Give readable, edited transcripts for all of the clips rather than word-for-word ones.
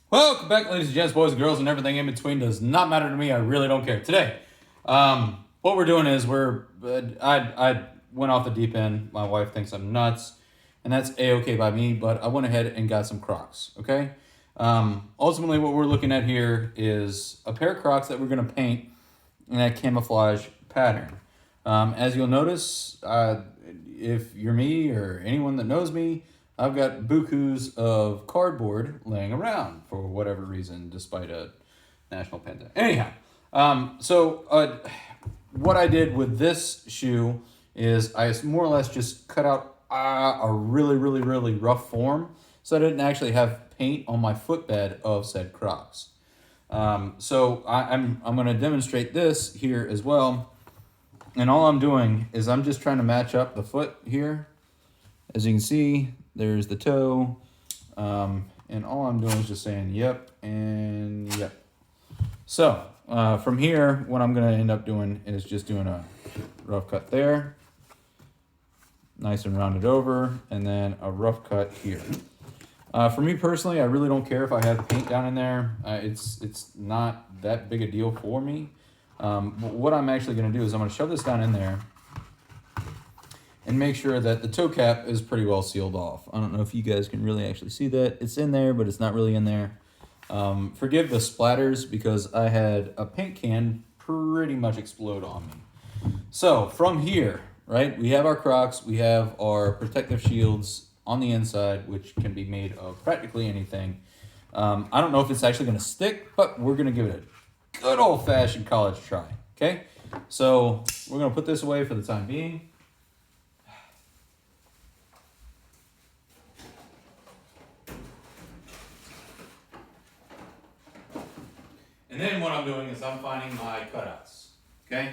Welcome back, ladies and gents, boys and girls, and everything in between. Does not matter to me. I really don't care. Today, what we're doing is I went off the deep end. My wife thinks I'm nuts, and that's a-okay by me. But I went ahead and got some Crocs. Okay. Ultimately, what we're looking at here is a pair of Crocs that we're gonna paint in that camouflage pattern. As you'll notice, if you're me or anyone that knows me, I've got bukus of cardboard laying around for whatever reason, despite a national pandemic. Anyhow, what I did with this shoe is I more or less just cut out a really rough form, so I didn't actually have paint on my footbed of said Crocs. I'm going to demonstrate this here as well. And all I'm doing is I'm just trying to match up the foot here. As you can see, there's the toe. And all I'm doing is just saying yep and yep. So from here, what I'm going to end up doing is just doing a rough cut there. Nice and rounded over. And then a rough cut here. For me personally, I really don't care if I have paint down in there. It's not that big a deal for me. But what I'm actually going to do is I'm going to shove this down in there and make sure that the toe cap is pretty well sealed off. I don't know if you guys can really actually see that. It's in there, but it's not really in there. Forgive the splatters because I had a paint can pretty much explode on me. So from here, right, we have our Crocs, we have our protective shields on the inside, which can be made of practically anything. I don't know if it's actually going to stick, but we're going to give it a good old-fashioned college try, okay? So we're going to put this away for the time being. And then what I'm doing is I'm finding my cutouts, okay?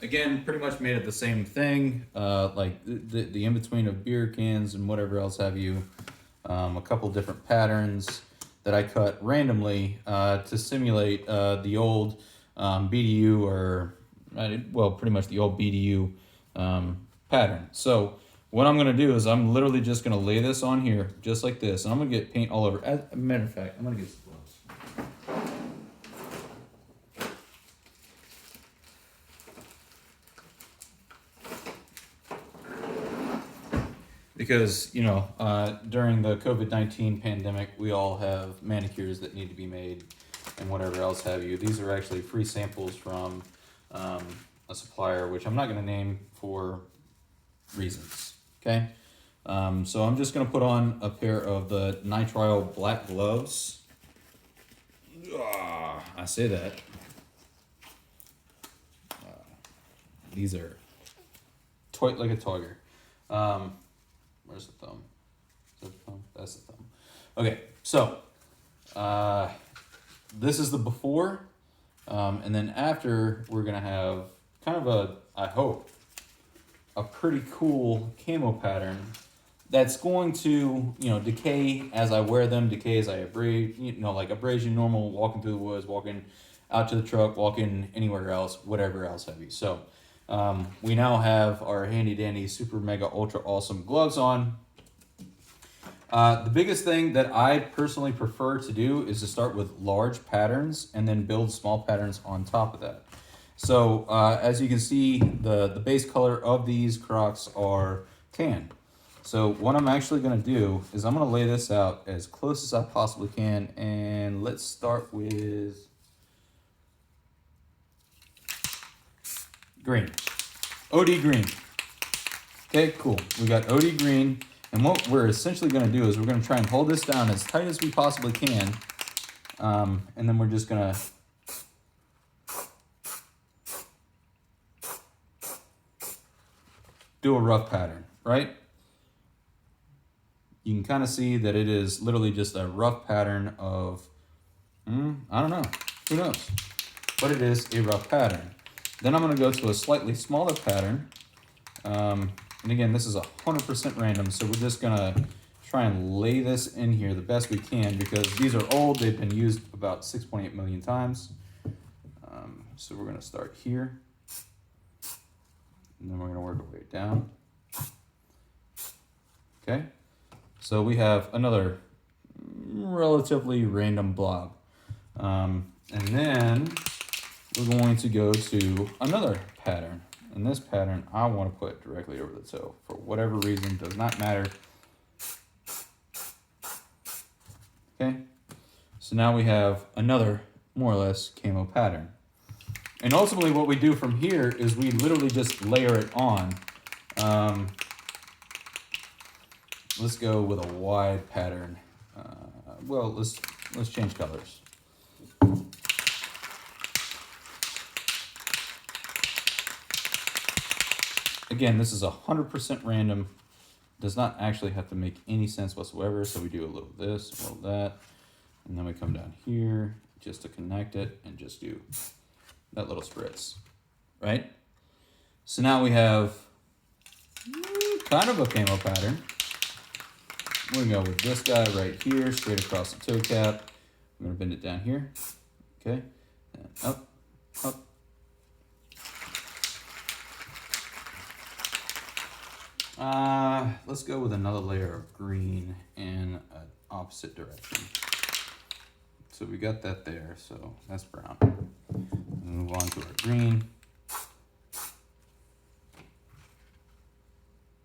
Again, pretty much made it the same thing, like the in-between of beer cans and whatever else have you. A couple different patterns that I cut randomly to simulate the old BDU or, well, pretty much the old BDU pattern. So what I'm going to do is I'm literally just going to lay this on here just like this. And I'm going to get paint all over. As a matter of fact, I'm going to get some gloves. Because, during the COVID-19 pandemic, we all have manicures that need to be made and whatever else have you. These are actually free samples from a supplier, which I'm not going to name for reasons, okay? So I'm just going to put on a pair of the nitrile black gloves. I say that. These are tight like a tiger. Where's the thumb? Is that the thumb? That's the thumb. Okay, so this is the before, and then after we're gonna have kind of I hope, a pretty cool camo pattern that's going to, decay as I wear them, decay as I abrade, like abrasion normal, walking through the woods, walking out to the truck, walking anywhere else, whatever else have you. So we now have our handy dandy super mega ultra awesome gloves on. The biggest thing that I personally prefer to do is to start with large patterns and then build small patterns on top of that. So as you can see, the base color of these Crocs are tan. So what I'm actually going to do is I'm going to lay this out as close as I possibly can, and let's start with green. OD green. Okay, cool. We got OD green. And what we're essentially going to do is we're going to try and hold this down as tight as we possibly can. And then we're just going to do a rough pattern, right? You can kind of see that it is literally just a rough pattern of, I don't know, who knows? But it is a rough pattern. Then I'm going to go to a slightly smaller pattern. And again, this is 100% random, so we're just going to try and lay this in here the best we can because these are old. They've been used about 6.8 million times. So we're going to start here. And then we're going to work our way down. Okay. So we have another relatively random blob. And then we're going to go to another pattern. And this pattern I want to put directly over the toe. For whatever reason, does not matter. Okay, so now we have another more or less camo pattern. And ultimately what we do from here is we literally just layer it on. Let's go with a wide pattern. Well, let's change colors. Again, this is 100% random. Does not actually have to make any sense whatsoever. So we do a little this, a little that, and then we come down here just to connect it and just do that little spritz, right? So now we have kind of a camo pattern. We're gonna go with this guy right here, straight across the toe cap. I'm gonna bend it down here, okay? And up, up. Let's go with another layer of green in an opposite direction. So we got that there, so that's brown. Move on to our green.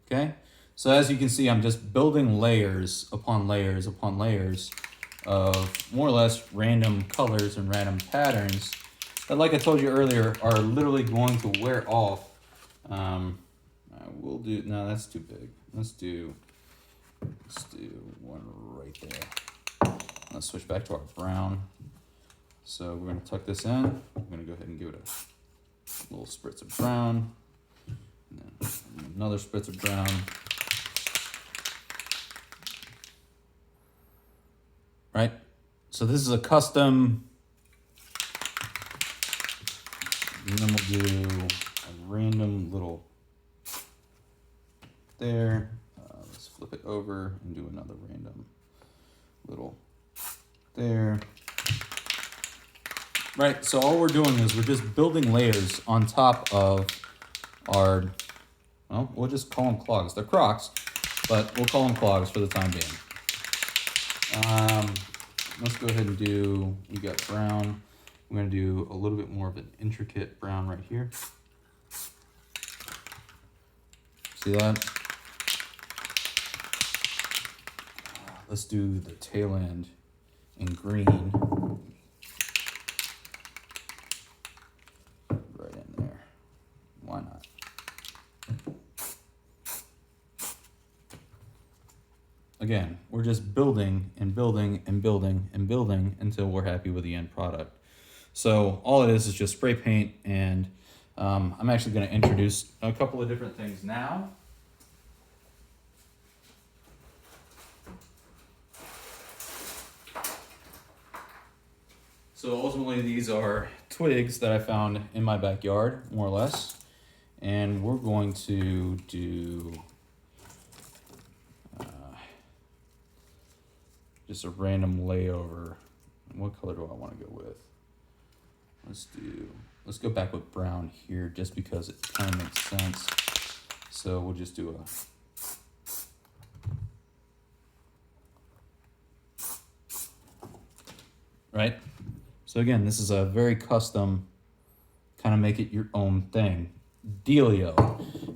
Okay, so as you can see, I'm just building layers upon layers upon layers of more or less random colors and random patterns that, like I told you earlier, are literally going to wear off. We'll do, no, that's too big. Let's do one right there. Let's switch back to our brown. So we're gonna tuck this in. We're gonna go ahead and give it a little spritz of brown. And then another spritz of brown. Right? So this is a custom, and then we'll do a random little there. Let's flip it over and do another random little there. Right, so all we're doing is we're just building layers on top of our, well, we'll just call them clogs. They're Crocs, but we'll call them clogs for the time being. Let's go ahead and do, we got brown. We're gonna do a little bit more of an intricate brown right here. See that? Let's do the tail end in green. Right in there. Why not? Again, we're just building and building and building and building until we're happy with the end product. So all it is just spray paint, and I'm actually going to introduce a couple of different things now. So ultimately these are twigs that I found in my backyard, more or less. And we're going to do just a random layover. What color do I want to go with? Let's go back with brown here just because it kind of makes sense. So we'll just do right? So again, this is a very custom, kind of make it your own thing, dealio.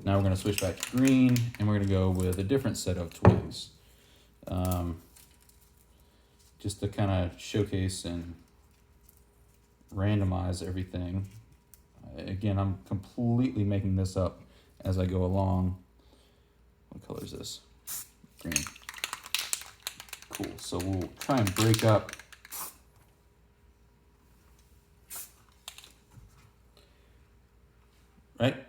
Now we're gonna switch back to green, and we're gonna go with a different set of twigs. Just to kind of showcase and randomize everything. Again, I'm completely making this up as I go along. What color is this? Green. Cool, so we'll try and break up right?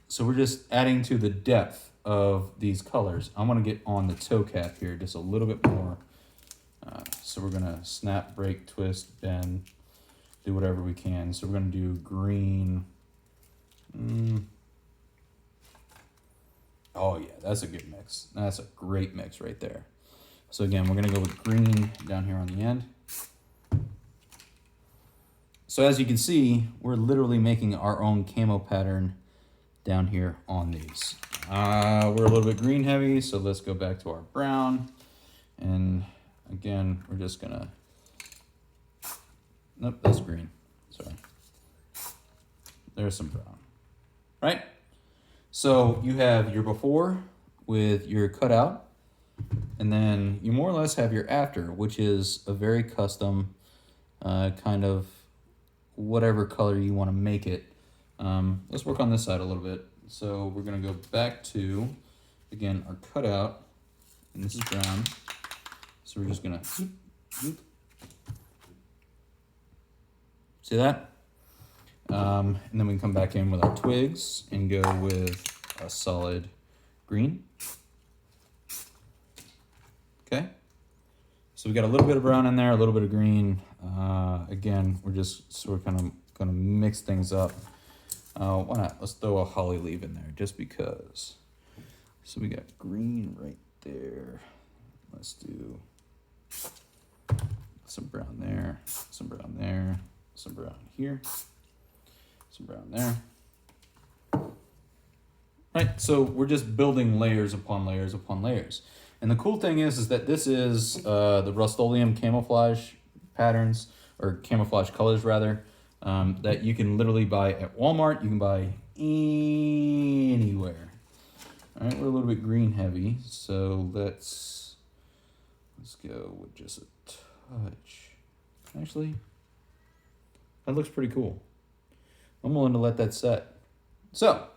So we're just adding to the depth of these colors. I want to get on the toe cap here just a little bit more. So we're going to snap, break, twist, bend, do whatever we can. So we're going to do green. Oh yeah, that's a good mix. That's a great mix right there. So again, we're going to go with green down here on the end. So as you can see, we're literally making our own camo pattern down here on these. We're a little bit green heavy, so let's go back to our brown. And again, we're just gonna, nope, that's green, sorry. There's some brown, right? So you have your before with your cutout, and then you more or less have your after, which is a very custom kind of whatever color you want to make it. Let's work on this side a little bit. So we're going to go back to, again, our cutout, and this is brown. So we're just going to, see that? And then we can come back in with our twigs and go with a solid green. Okay. So we got a little bit of brown in there, a little bit of green. Again, we're just sort of kind of going to mix things up. Why not? Let's throw a holly leaf in there just because. So we got green right there. Let's do some brown there, some brown there, some brown here, some brown there. Right, so we're just building layers upon layers upon layers. And the cool thing is that this is the Rust-Oleum camouflage patterns, or camouflage colors rather, that you can literally buy at Walmart. You can buy anywhere. All right, we're a little bit green heavy, so let's go with just a touch. Actually, that looks pretty cool. I'm willing to let that set. So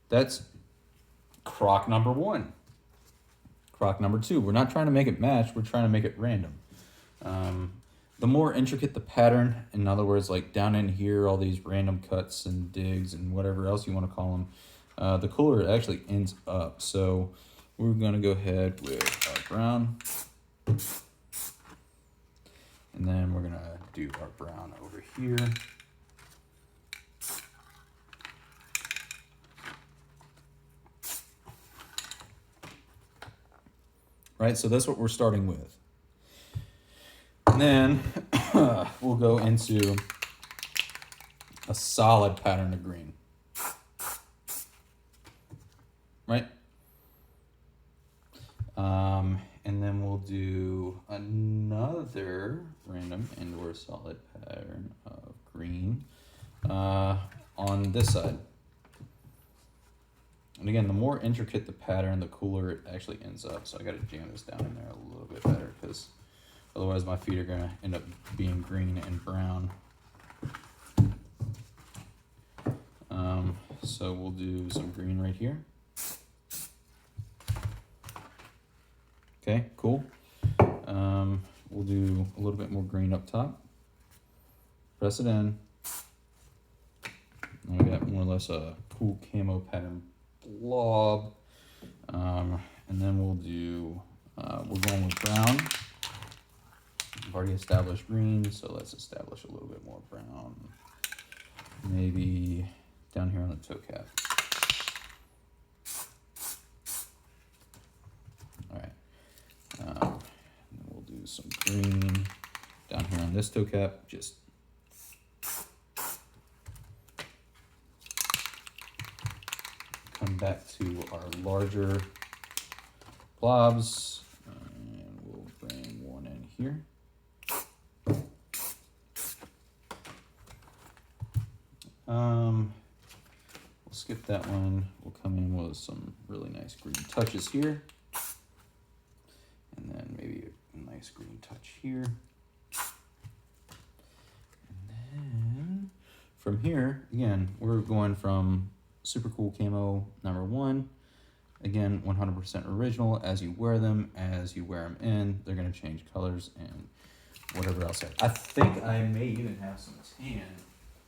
that's croc number 1. Croc number 2, we're not trying to make it match, we're trying to make it random. The more intricate the pattern, in other words, like down in here, all these random cuts and digs and whatever else you want to call them, the cooler it actually ends up. So we're going to go ahead with our brown. And then we're going to do our brown over here. Right, so that's what we're starting with. And then we'll go into a solid pattern of green. Right? And then we'll do another random and/or solid pattern of green on this side. And again, the more intricate the pattern, the cooler it actually ends up. So I got to jam this down in there a little bit better because otherwise my feet are going to end up being green and brown. So we'll do some green right here. Okay, cool. We'll do a little bit more green up top. Press it in. And we got more or less a cool camo pattern blob. And then we'll do, we're going with brown. We've already established green, so let's establish a little bit more brown. Maybe down here on the toe cap. All right. And then we'll do some green down here on this toe cap. Just come back to our larger blobs, and we'll bring one in here. We'll skip that one. We'll come in with some really nice green touches here. And then maybe a nice green touch here. And then from here, again, we're going from super cool camo number 1. Again, 100% original. As you wear them in, they're going to change colors and whatever else. I think I may even have some tan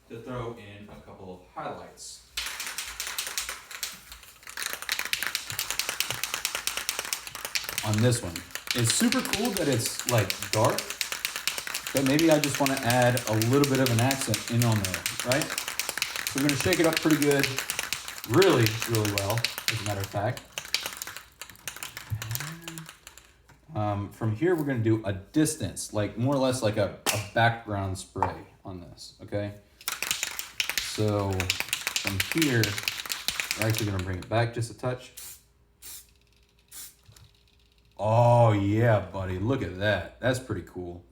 to throw in a couple of highlights. On this one. It's super cool that it's like dark, but maybe I just want to add a little bit of an accent in on there, right? So we're going to shake it up pretty good, really, really well, as a matter of fact. From here, we're going to do a distance, like more or less like a background spray on this, okay? So from here, we're actually going to bring it back just a touch. Oh yeah, buddy, look at that. That's pretty cool.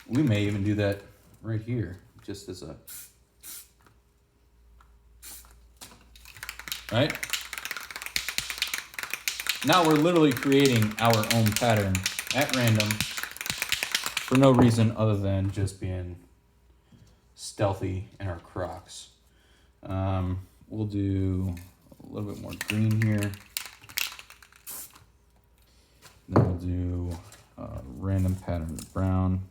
We may even do that right here, just as a, right? Now we're literally creating our own pattern at random for no reason other than just being stealthy in our Crocs. We'll do a little bit more green here. Then we'll do a random pattern of brown.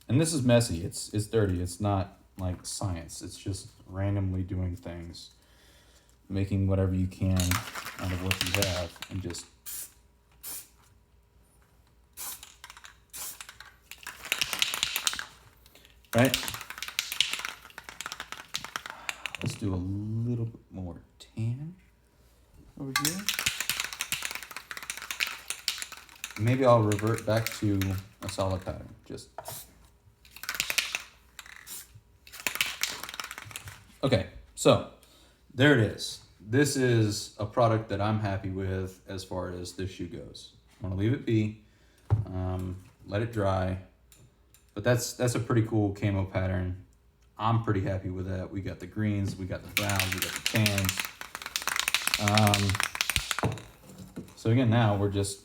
And this is messy. It's dirty. It's not like science. It's just randomly doing things, making whatever you can out of what you have, and just right. Let's do a little bit more tan over here. Maybe I'll revert back to a solid pattern. Just okay, so there it is. This is a product that I'm happy with as far as this shoe goes. I'm gonna leave it be, let it dry, but that's a pretty cool camo pattern. I'm pretty happy with that. We got the greens, we got the browns, we got the tans. So again, now we're just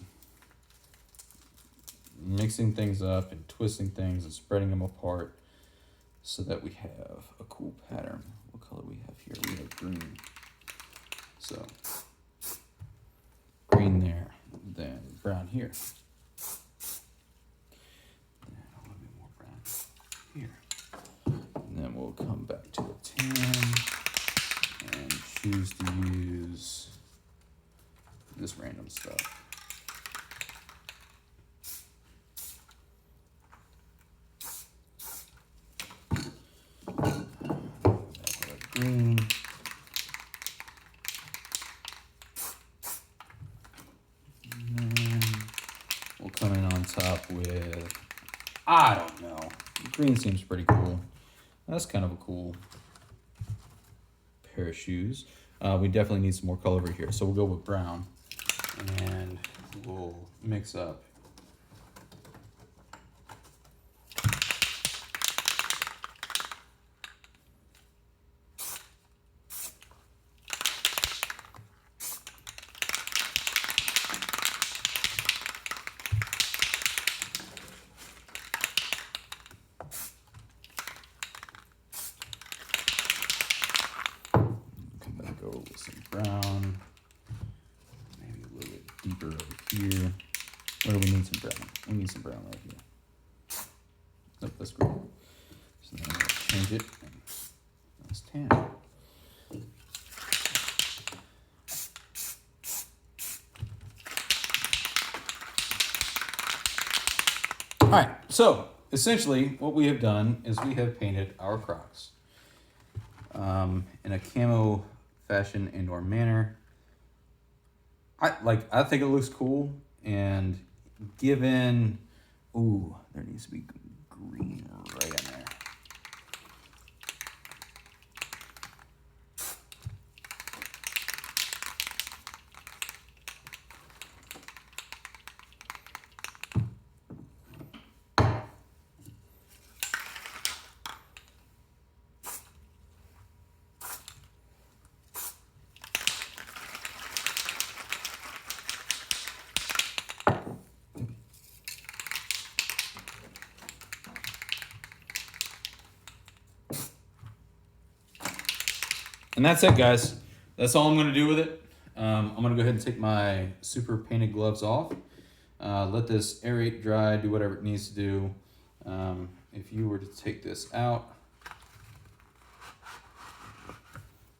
mixing things up and twisting things and spreading them apart so that we have a cool pattern. What color we have here? We have green. So green there, then brown here. And a little bit more brown here. And then we'll come back to a tan and choose to use this random stuff. Green. And then we'll come in on top with, I don't know. Green seems pretty cool. That's kind of a cool pair of shoes. We definitely need some more color over here. So we'll go with brown and we'll mix up. Go with some brown, maybe a little bit deeper over here. Where do we need some brown? We need some brown right here. Nope, that's great. So then I'm going to change it. And that's tan. All right, so essentially what we have done is we have painted our Crocs in a camo fashion and or manner. I think it looks cool, and given, ooh, there needs to be green right in there. And that's it, guys. That's all I'm going to do with it. I'm going to go ahead and take my super painted gloves off. Let this aerate, dry, do whatever it needs to do. If you were to take this out,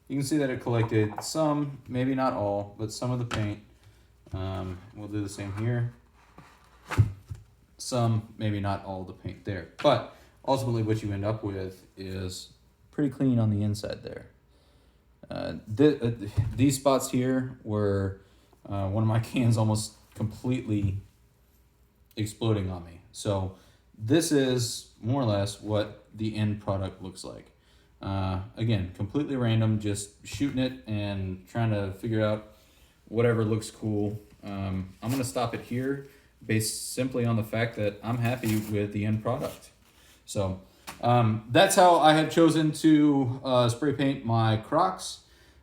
you can see that it collected some, maybe not all, but some of the paint. We'll do the same here. Some, maybe not all the paint there. But ultimately what you end up with is pretty clean on the inside there. These spots here were one of my cans almost completely exploding on me. So this is more or less what the end product looks like. Again, completely random, just shooting it and trying to figure out whatever looks cool. I'm going to stop it here based simply on the fact that I'm happy with the end product. So that's how I have chosen to spray paint my Crocs.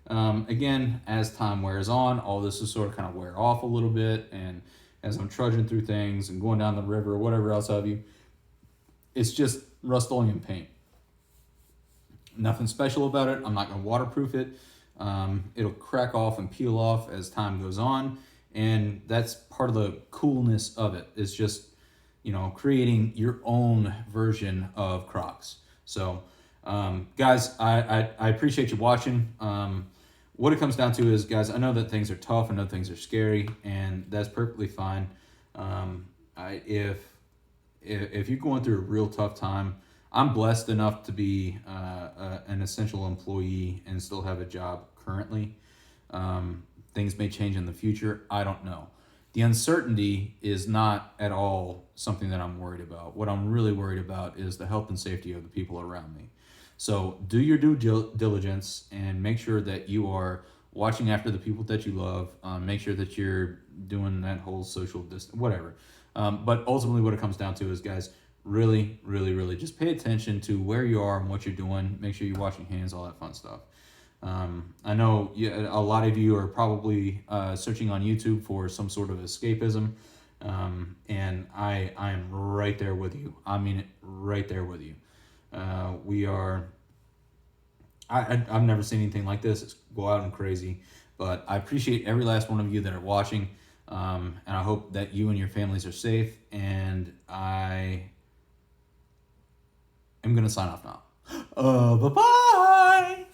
Again, as time wears on, all this is sort of kind of wear off a little bit, and as I'm trudging through things and going down the river or whatever else have you, it's just Rust-Oleum paint. Nothing special about it. I'm not going to waterproof it. It'll crack off and peel off as time goes on, and that's part of the coolness of it. Is just, you know, creating your own version of Crocs. So, guys, I appreciate you watching. What it comes down to is, guys, I know that things are tough. I know things are scary, and that's perfectly fine. If you're going through a real tough time, I'm blessed enough to be an essential employee and still have a job currently. Things may change in the future. I don't know. The uncertainty is not at all something that I'm worried about. What I'm really worried about is the health and safety of the people around me. So do your due diligence and make sure that you are watching after the people that you love. Make sure that you're doing that whole social distance, whatever. But ultimately what it comes down to is, guys, really, really, really just pay attention to where you are and what you're doing. Make sure you're washing hands, all that fun stuff. I know a lot of you are probably searching on YouTube for some sort of escapism, and I am right there with you. I mean it, right there with you. We are. I've never seen anything like this. It's wild and crazy, but I appreciate every last one of you that are watching, and I hope that you and your families are safe. And I am gonna sign off now. Bye bye.